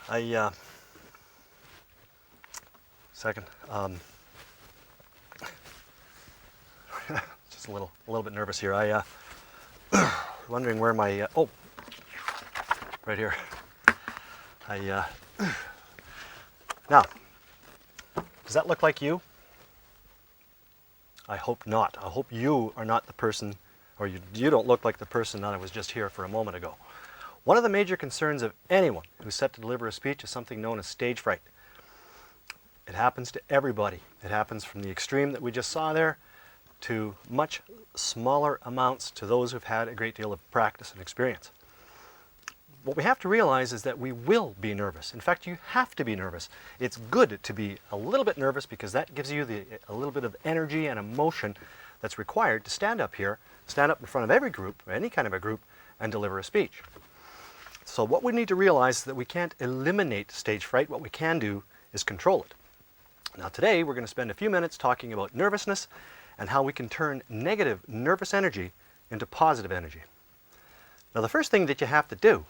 I second. Just a little bit nervous here. I wondering where my oh, right here. I now, does that look like you? I hope not. I hope you are not the person, or you don't look like the person that I was just here for a moment ago. One of the major concerns of anyone who's set to deliver a speech is something known as stage fright. It happens to everybody. It happens from the extreme that we just saw there to much smaller amounts to those who've had a great deal of practice and experience. What we have to realize is that we will be nervous. In fact, you have to be nervous. It's good to be a little bit nervous because that gives you a little bit of energy and emotion that's required to stand up here, stand up in front of every group, or any kind of a group, and deliver a speech. So what we need to realize is that we can't eliminate stage fright. What we can do is control it. Now today we're going to spend a few minutes talking about nervousness and how we can turn negative nervous energy into positive energy. Now the first thing that you have to do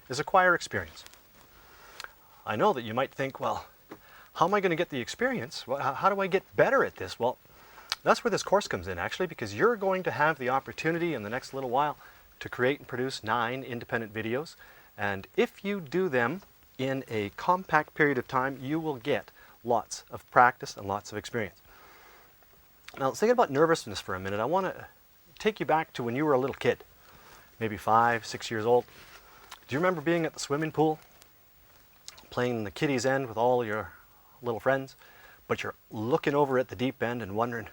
is acquire experience. I know that you might think, well, how am I going to get the experience? Well, how do I get better at this? Well, that's where this course comes in actually, because you're going to have the opportunity in the next little while to create and produce 9 independent videos. And if you do them in a compact period of time, you will get lots of practice and lots of experience. Now let's think about nervousness for a minute. I want to take you back to when you were a little kid, maybe 5, 6 years old. Do you remember being at the swimming pool, playing in the kiddies end with all your little friends, but you're looking over at the deep end and wondering,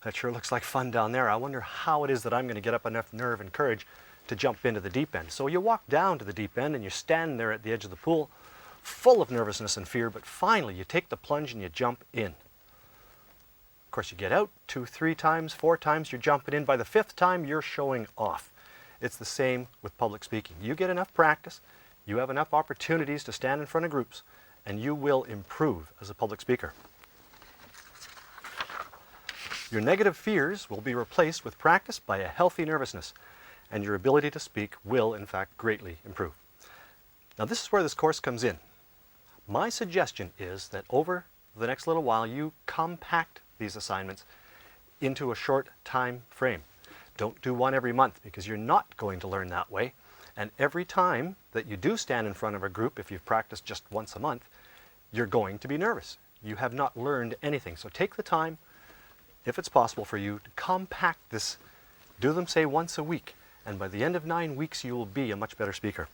that sure looks like fun down there. I wonder how it is that I'm going to get up enough nerve and courage to jump into the deep end. So you walk down to the deep end and you stand there at the edge of the pool, full of nervousness and fear, but finally you take the plunge and you jump in. Of course, you get out 2, 3 times, 4 times, you're jumping in. By the 5th time, you're showing off. It's the same with public speaking. You get enough practice, you have enough opportunities to stand in front of groups, and you will improve as a public speaker. Your negative fears will be replaced with practice by a healthy nervousness, and your ability to speak will, in fact, greatly improve. Now, this is where this course comes in. My suggestion is that over the next little while, you compact these assignments into a short time frame. Don't do one every month because you're not going to learn that way. And every time that you do stand in front of a group, if you've practiced just once a month, you're going to be nervous. You have not learned anything. So take the time, if it's possible for you, to compact this. Do them, say, once a week. And by the end of 9 weeks, you will be a much better speaker.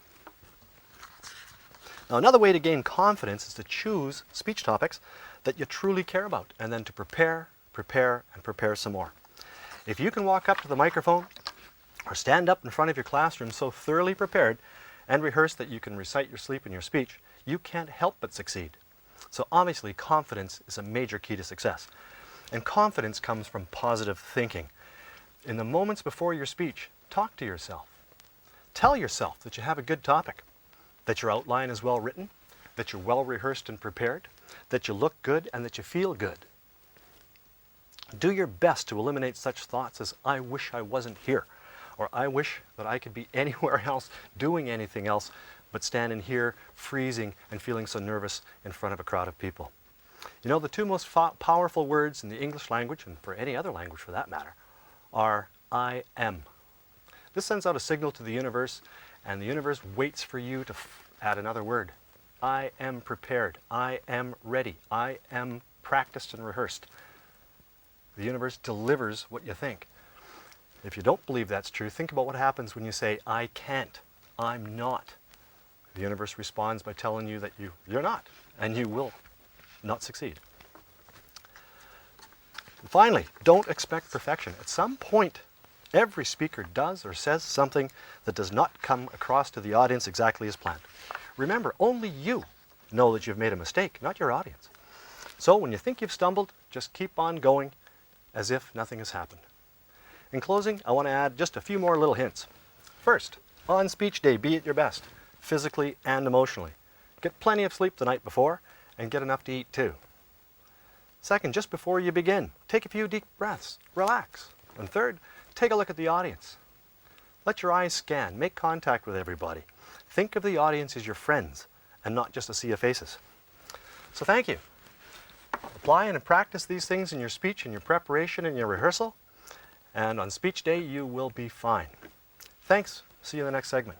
Now, another way to gain confidence is to choose speech topics that you truly care about, and then to prepare, and prepare some more. If you can walk up to the microphone or stand up in front of your classroom so thoroughly prepared and rehearse that you can recite your sleep in your speech, you can't help but succeed. So obviously, confidence is a major key to success. And confidence comes from positive thinking. In the moments before your speech, talk to yourself. Tell yourself that you have a good topic, that your outline is well written, that you're well rehearsed and prepared, that you look good, and that you feel good. Do your best to eliminate such thoughts as, I wish I wasn't here, or I wish that I could be anywhere else doing anything else but standing here freezing and feeling so nervous in front of a crowd of people. You know, the 2 most powerful words in the English language, and for any other language for that matter, are I am. This sends out a signal to the universe, and the universe waits for you to add another word. I am prepared. I am ready. I am practiced and rehearsed. The universe delivers what you think. If you don't believe that's true, think about what happens when you say, I can't, I'm not. The universe responds by telling you that you're not, and you will not succeed. And finally, don't expect perfection. At some point, every speaker does or says something that does not come across to the audience exactly as planned. Remember, only you know that you've made a mistake, not your audience. So when you think you've stumbled, just keep on going as if nothing has happened. In closing, I want to add just a few more little hints. First, on speech day, be at your best, physically and emotionally. Get plenty of sleep the night before, and get enough to eat too. Second, just before you begin, take a few deep breaths, relax. And third, take a look at the audience. Let your eyes scan, make contact with everybody. Think of the audience as your friends, and not just a sea of faces. So thank you. Apply and practice these things in your speech, in your preparation, in your rehearsal, and on speech day you will be fine. Thanks. See you in the next segment.